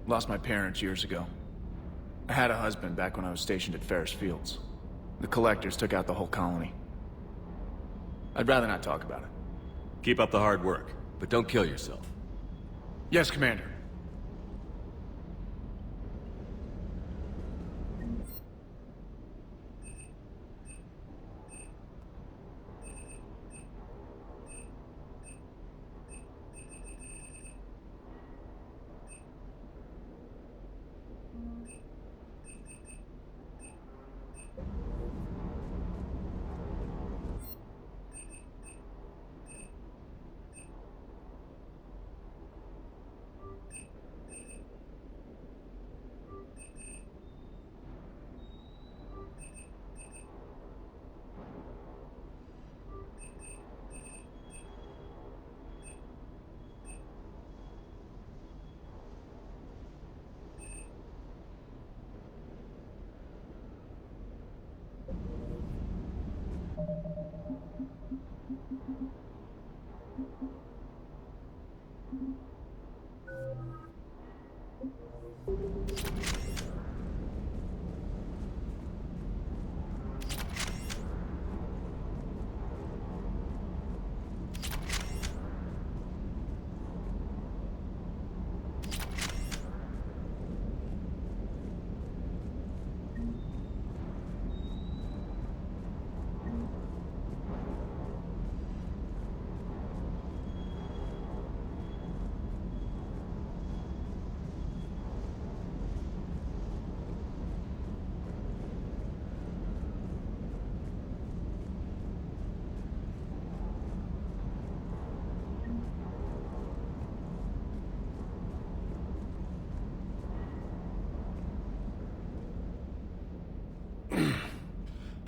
Lost my parents years ago. I had a husband back when I was stationed at Ferris Fields. The Collectors took out the whole colony. I'd rather not talk about it. Keep up the hard work, but don't kill yourself. Yes, Commander.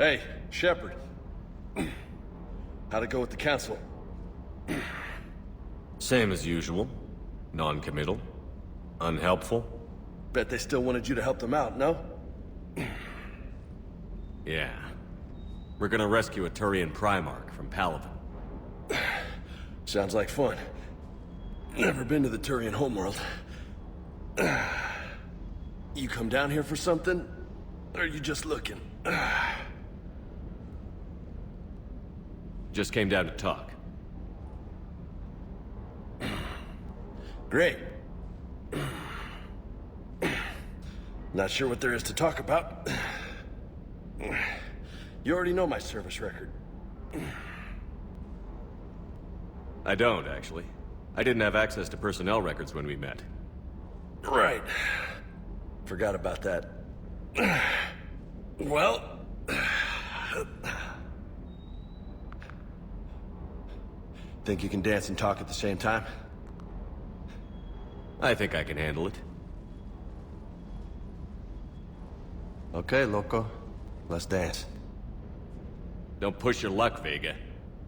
Hey, Shepard. How'd it go with the council? Same as usual. Non-committal. Unhelpful. Bet they still wanted you to help them out, no? Yeah. We're gonna rescue a Turian Primarch from Palaven. Sounds like fun. Never been to the Turian homeworld. You come down here for something? Or are you just looking? Just came down to talk. Great. Not sure what there is to talk about. You already know my service record. I don't, actually. I didn't have access to personnel records when we met. Right. Forgot about that. Well... Think you can dance and talk at the same time? I think I can handle it. Okay, loco. Let's dance. Don't push your luck, Vega.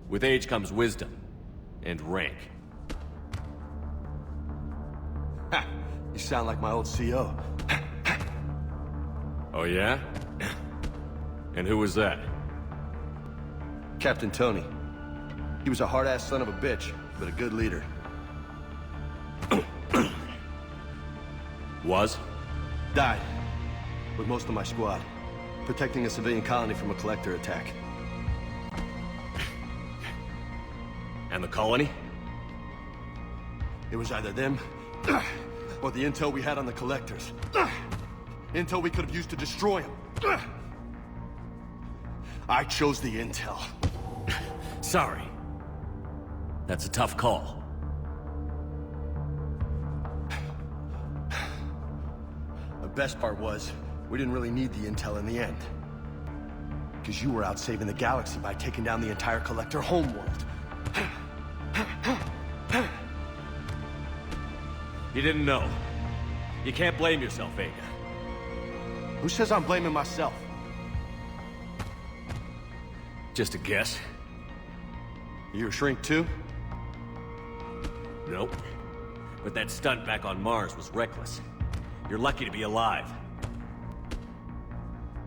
With age comes wisdom. And rank. Ha! You sound like my old CO. Oh yeah? And who was that? Captain Tony. He was a hard-ass son of a bitch, but a good leader. Was? Died. With most of my squad. Protecting a civilian colony from a collector attack. And the colony? It was either them, or the intel we had on the collectors. Intel we could have used to destroy them. I chose the intel. Sorry. That's a tough call. The best part was, we didn't really need the intel in the end. Because you were out saving the galaxy by taking down the entire collector homeworld. You didn't know. You can't blame yourself, Vega. Who says I'm blaming myself? Just a guess. You a shrink too? Nope. But that stunt back on Mars was reckless. You're lucky to be alive.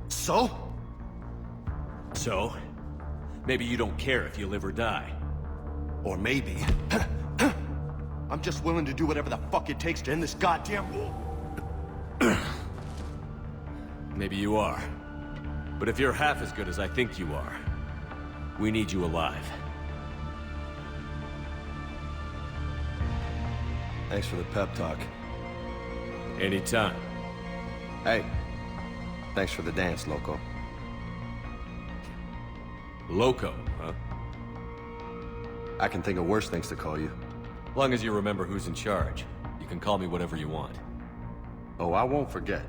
So? So? Maybe you don't care if you live or die. Or maybe... I'm just willing to do whatever the fuck it takes to end this goddamn war. Maybe you are. But if you're half as good as I think you are, we need you alive. Thanks for the pep talk. Anytime. Hey, thanks for the dance, Loco. Loco, huh? I can think of worse things to call you. Long as you remember who's in charge, you can call me whatever you want. Oh, I won't forget.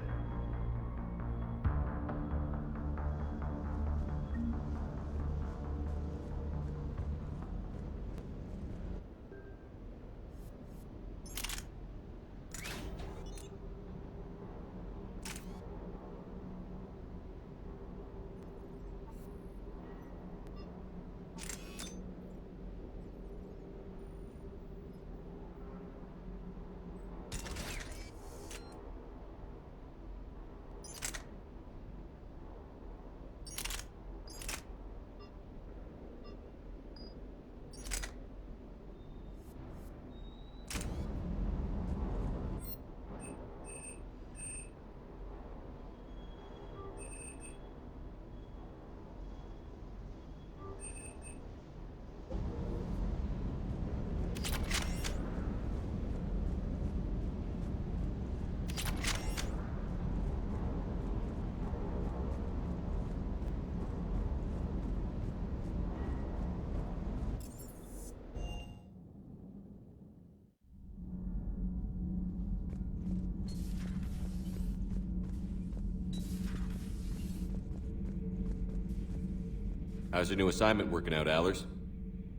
How's your new assignment working out, Allers?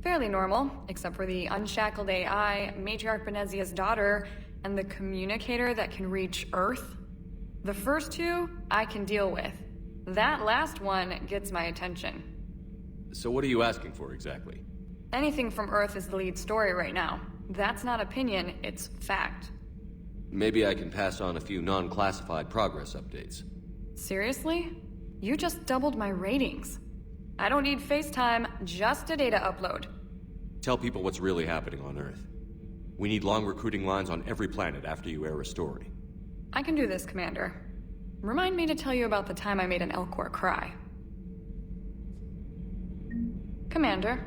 Fairly normal, except for the unshackled AI, Matriarch Benezia's daughter, and the communicator that can reach Earth. The first two, I can deal with. That last one gets my attention. So what are you asking for exactly? Anything from Earth is the lead story right now. That's not opinion, it's fact. Maybe I can pass on a few non-classified progress updates. Seriously? You just doubled my ratings. I don't need FaceTime, just a data upload. Tell people what's really happening on Earth. We need long recruiting lines on every planet after you air a story. I can do this, Commander. Remind me to tell you about the time I made an Elcor cry. Commander.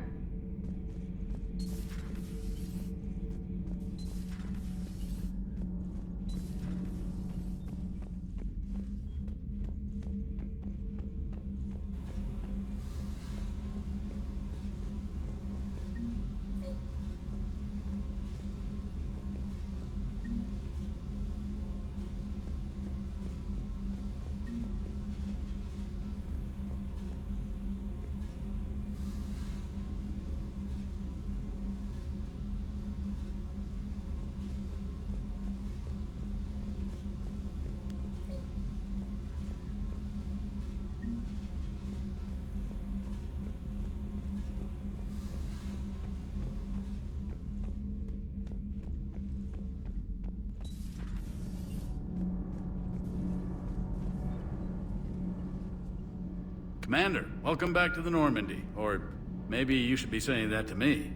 Commander, welcome back to the Normandy. Or maybe you should be saying that to me.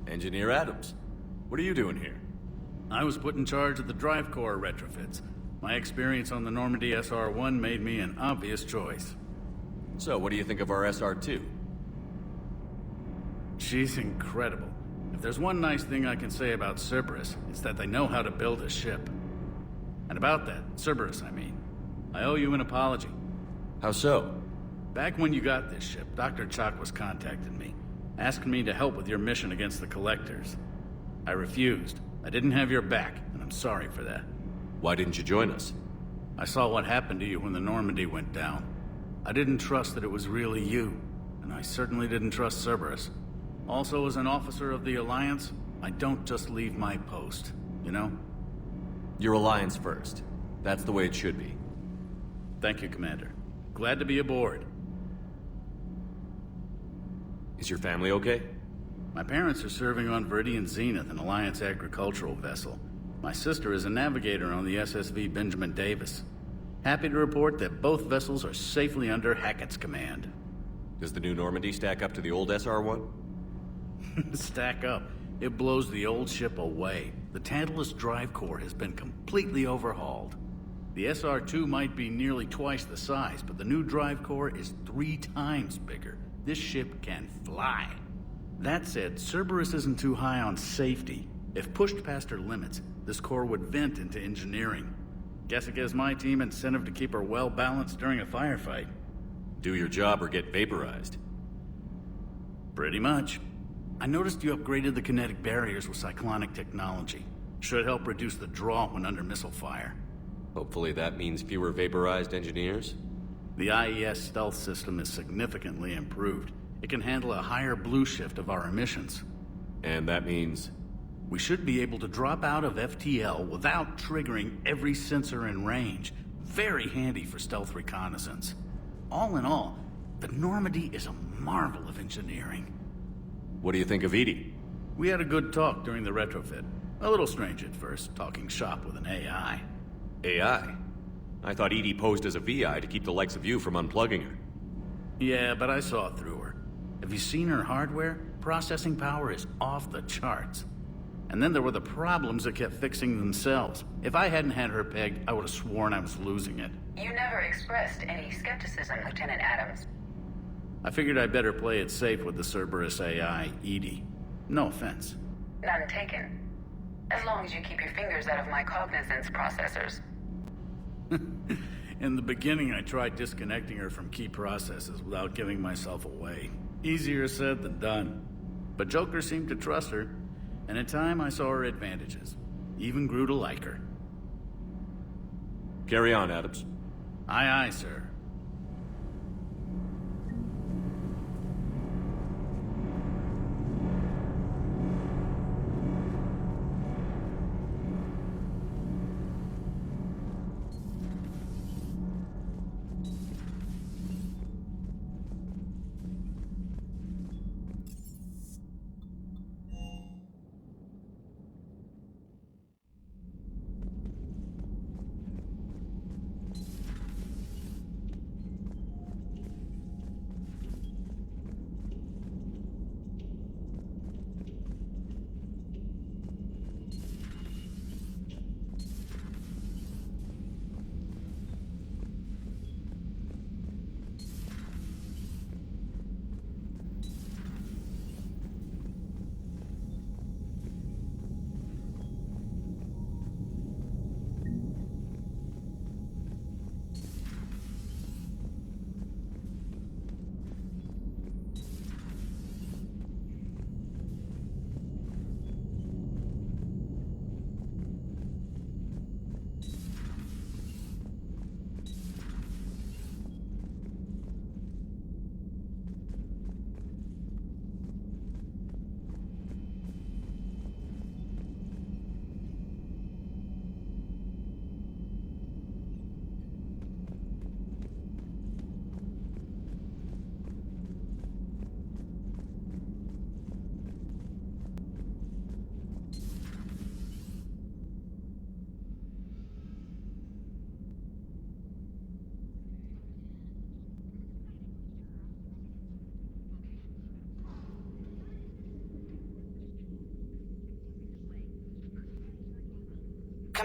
Engineer Adams, what are you doing here? I was put in charge of the drive core retrofits. My experience on the Normandy SR-1 made me an obvious choice. So, what do you think of our SR-2? She's incredible. If there's one nice thing I can say about Cerberus, it's that they know how to build a ship. And about that, Cerberus, I mean, I owe you an apology. How so? Back when you got this ship, Dr. Chalk was contacting me, asking me to help with your mission against the Collectors. I refused. I didn't have your back, and I'm sorry for that. Why didn't you join us? I saw what happened to you when the Normandy went down. I didn't trust that it was really you, and I certainly didn't trust Cerberus. Also, as an officer of the Alliance, I don't just leave my post, you know? Your Alliance first. That's the way it should be. Thank you, Commander. Glad to be aboard. Is your family okay? My parents are serving on Viridian Zenith, an Alliance agricultural vessel. My sister is a navigator on the SSV Benjamin Davis. Happy to report that both vessels are safely under Hackett's command. Does the new Normandy stack up to the old SR-1? Stack up. It blows the old ship away. The Tantalus drive core has been completely overhauled. The SR-2 might be nearly twice the size, but the new drive core is 3 times bigger. This ship can fly. That said, Cerberus isn't too high on safety. If pushed past her limits, this core would vent into engineering. Guess it gives my team incentive to keep her well-balanced during a firefight. Do your job or get vaporized. Pretty much. I noticed you upgraded the kinetic barriers with cyclonic technology. Should help reduce the draw when under missile fire. Hopefully that means fewer vaporized engineers? The IES stealth system is significantly improved. It can handle a higher blue shift of our emissions. And that means? We should be able to drop out of FTL without triggering every sensor in range. Very handy for stealth reconnaissance. All in all, the Normandy is a marvel of engineering. What do you think of Edie? We had a good talk during the retrofit. A little strange at first, talking shop with an AI. AI? I thought Edie posed as a VI to keep the likes of you from unplugging her. Yeah, but I saw through her. Have you seen her hardware? Processing power is off the charts. And then there were the problems that kept fixing themselves. If I hadn't had her pegged, I would have sworn I was losing it. You never expressed any skepticism, Lieutenant Adams. I figured I'd better play it safe with the Cerberus AI, Edie. No offense. None taken. As long as you keep your fingers out of my cognizance processors. In the beginning, I tried disconnecting her from key processes without giving myself away. Easier said than done. But Joker seemed to trust her, and in time I saw her advantages. Even grew to like her. Carry on, Adams. Aye, aye, sir.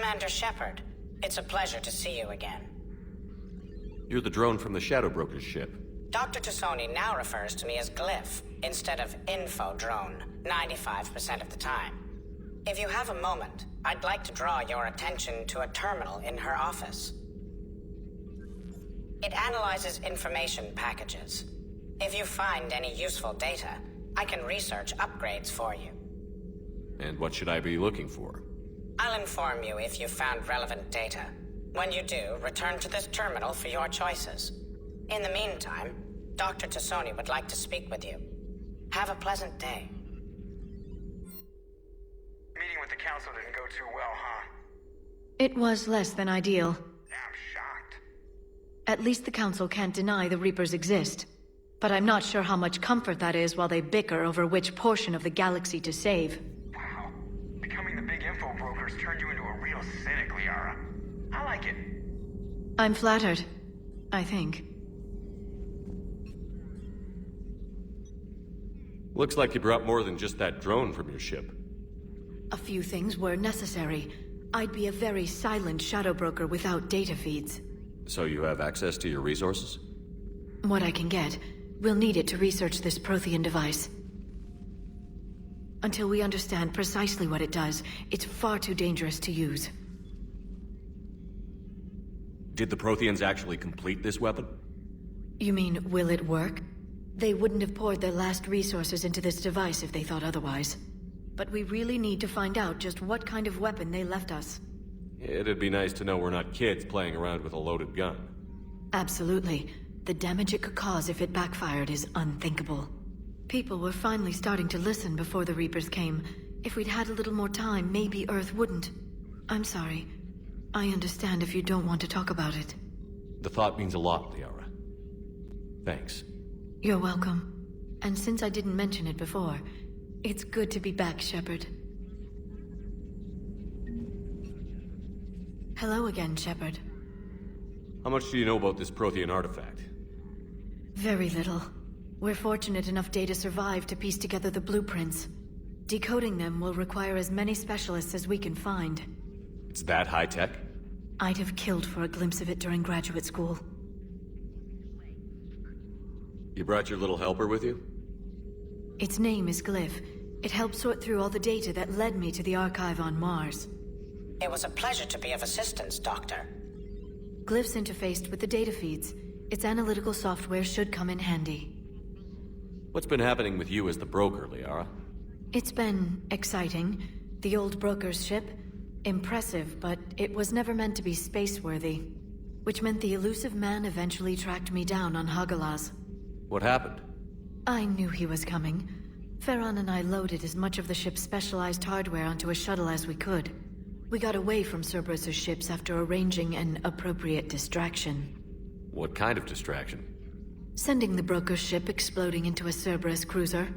Commander Shepard, it's a pleasure to see you again. You're the drone from the Shadow Broker's ship. Dr. Tassoni now refers to me as Glyph, instead of Info Drone, 95% of the time. If you have a moment, I'd like to draw your attention to a terminal in her office. It analyzes information packages. If you find any useful data, I can research upgrades for you. And what should I be looking for? I'll inform you if you've found relevant data. When you do, return to this terminal for your choices. In the meantime, Dr. Tassoni would like to speak with you. Have a pleasant day. Meeting with the council didn't go too well, huh? It was less than ideal. I'm shocked. At least the council can't deny the Reapers exist. But I'm not sure how much comfort that is while they bicker over which portion of the galaxy to save. Wow. Becoming the big info brokers turned you into a real cynic, Liara. I like it. I'm flattered. I think. Looks like you brought more than just that drone from your ship. A few things were necessary. I'd be a very silent shadow broker without data feeds. So you have access to your resources? What I can get. We'll need it to research this Prothean device. Until we understand precisely what it does, it's far too dangerous to use. Did the Protheans actually complete this weapon? You mean, will it work? They wouldn't have poured their last resources into this device if they thought otherwise. But we really need to find out just what kind of weapon they left us. It'd be nice to know we're not kids playing around with a loaded gun. Absolutely. The damage it could cause if it backfired is unthinkable. People were finally starting to listen before the Reapers came. If we'd had a little more time, maybe Earth wouldn't. I'm sorry. I understand if you don't want to talk about it. The thought means a lot, Liara. Thanks. You're welcome. And since I didn't mention it before, it's good to be back, Shepard. Hello again, Shepard. How much do you know about this Prothean artifact? Very little. We're fortunate enough Data survived to piece together the blueprints. Decoding them will require as many specialists as we can find. It's that high-tech? I'd have killed for a glimpse of it during graduate school. You brought your little helper with you? Its name is Glyph. It helped sort through all the data that led me to the archive on Mars. It was a pleasure to be of assistance, Doctor. Glyph's interfaced with the data feeds. Its analytical software should come in handy. What's been happening with you as the broker, Liara? It's been exciting. The old broker's ship? Impressive, but it was never meant to be space-worthy. Which meant the elusive man eventually tracked me down on Hagalaz. What happened? I knew he was coming. Farron and I loaded as much of the ship's specialized hardware onto a shuttle as we could. We got away from Cerberus' ships after arranging an appropriate distraction. What kind of distraction? Sending the broker's ship exploding into a Cerberus cruiser.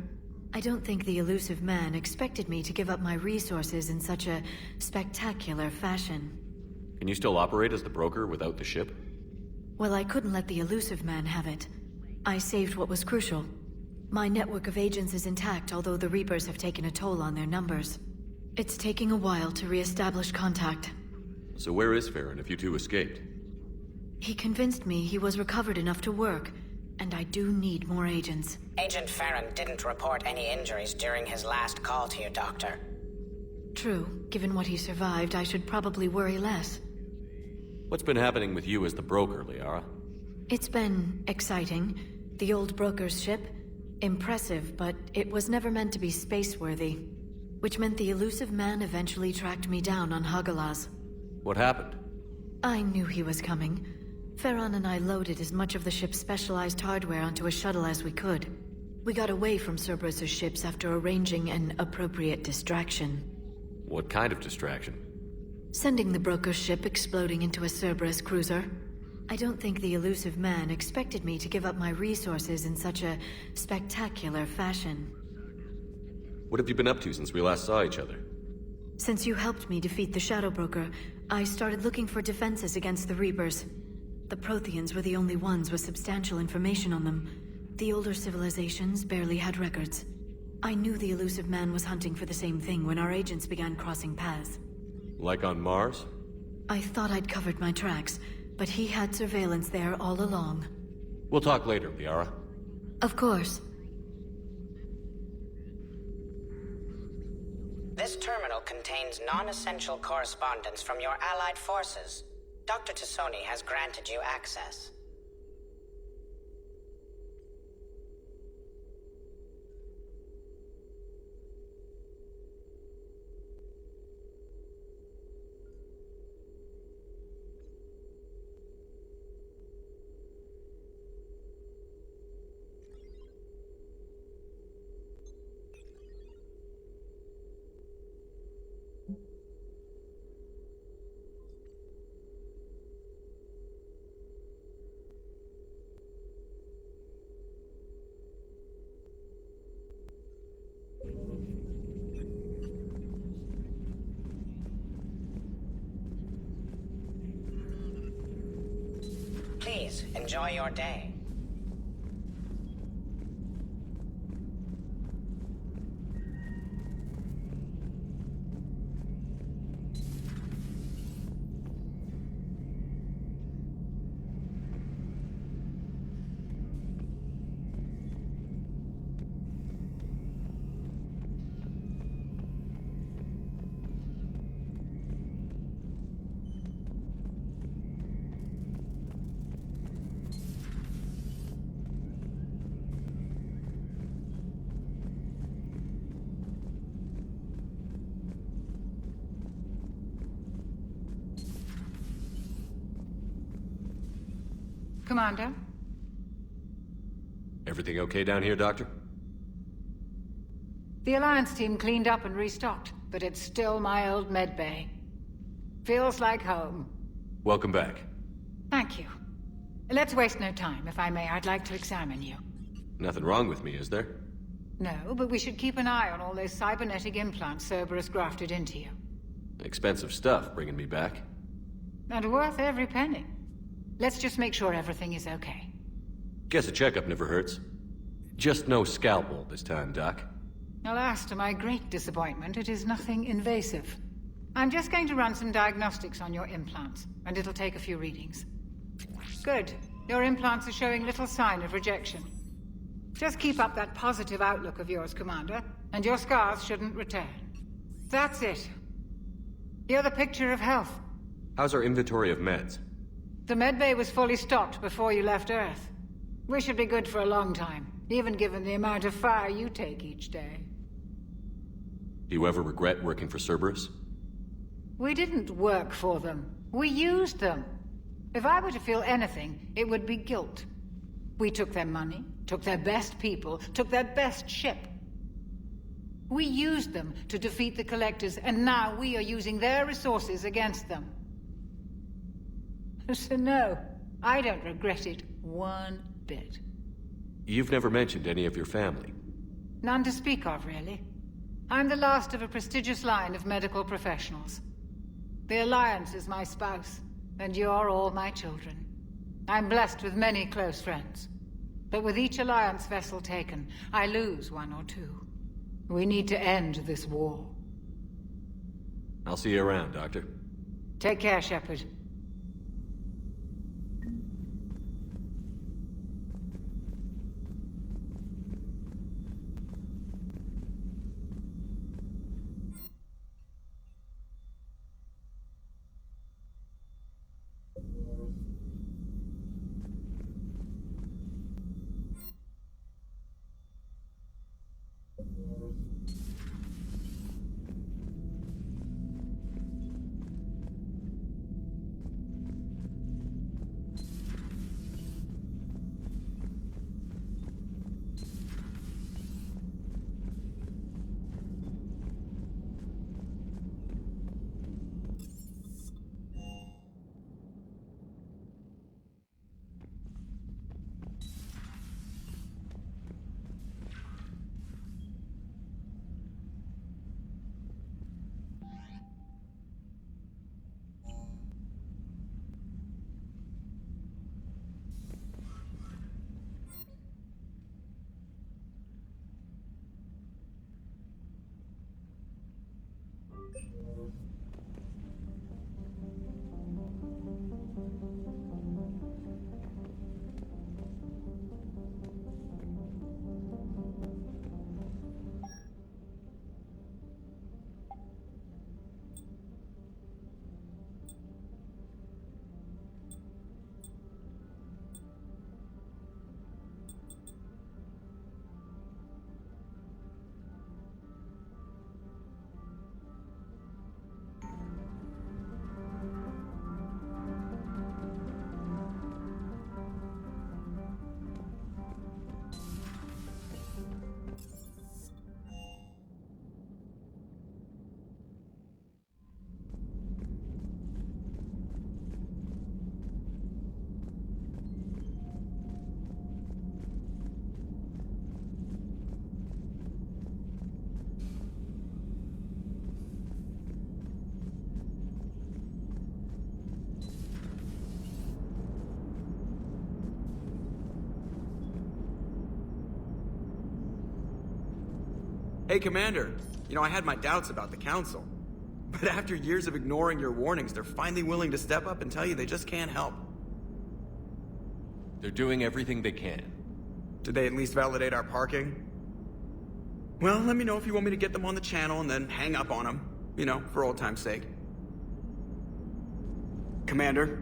I don't think the elusive man expected me to give up my resources in such a spectacular fashion. Can you still operate as the broker without the ship? Well, I couldn't let the elusive man have it. I saved what was crucial. My network of agents is intact, although the Reapers have taken a toll on their numbers. It's taking a while to re-establish contact. So where is Farron if you two escaped? He convinced me he was recovered enough to work, and I do need more agents. Agent Farron didn't report any injuries during his last call to you, Doctor. True. Given what he survived, I should probably worry less. What's been happening with you as the broker, Liara? It's been exciting. The old broker's ship? Impressive, but it was never meant to be space-worthy. Which meant the elusive man eventually tracked me down on Hagalaz. What happened? I knew he was coming. Farron and I loaded as much of the ship's specialized hardware onto a shuttle as we could. We got away from Cerberus' ships after arranging an appropriate distraction. What kind of distraction? Sending the broker's ship exploding into a Cerberus cruiser. I don't think the elusive man expected me to give up my resources in such a spectacular fashion. What have you been up to since we last saw each other? Since you helped me defeat the Shadow Broker, I started looking for defenses against the Reapers. The Protheans were the only ones with substantial information on them. The older civilizations barely had records. I knew the elusive man was hunting for the same thing when our agents began crossing paths. Like on Mars? I thought I'd covered my tracks, but he had surveillance there all along. We'll talk later, Liara. Of course. This terminal contains non-essential correspondence from your allied forces. Dr. Tassoni has granted you access. Please, enjoy your day. Commander? Everything okay down here, Doctor? The Alliance team cleaned up and restocked, but it's still my old med bay. Feels like home. Welcome back. Thank you. Let's waste no time. If I may, I'd like to examine you. Nothing wrong with me, is there? No, but we should keep an eye on all those cybernetic implants Cerberus grafted into you. Expensive stuff bringing me back. And worth every penny. Let's just make sure everything is okay. Guess a checkup never hurts. Just no scalpel this time, Doc. Alas, to my great disappointment, it is nothing invasive. I'm just going to run some diagnostics on your implants, and it'll take a few readings. Good. Your implants are showing little sign of rejection. Just keep up that positive outlook of yours, Commander, and your scars shouldn't return. That's it. You're the picture of health. How's our inventory of meds? The medbay was fully stocked before you left Earth. We should be good for a long time, even given the amount of fire you take each day. Do you ever regret working for Cerberus? We didn't work for them. We used them. If I were to feel anything, it would be guilt. We took their money, took their best people, took their best ship. We used them to defeat the Collectors, and now we are using their resources against them. So no, I don't regret it one bit. You've never mentioned any of your family. None to speak of, really. I'm the last of a prestigious line of medical professionals. The Alliance is my spouse, and you're all my children. I'm blessed with many close friends. But with each Alliance vessel taken, I lose one or two. We need to end this war. I'll see you around, Doctor. Take care, Shepard. Hey, Commander. You know, I had my doubts about the Council. But after years of ignoring your warnings, they're finally willing to step up and tell you they just can't help. They're doing everything they can. Did they at least validate our parking? Well, let me know if you want me to get them on the channel and then hang up on them. You know, for old time's sake. Commander,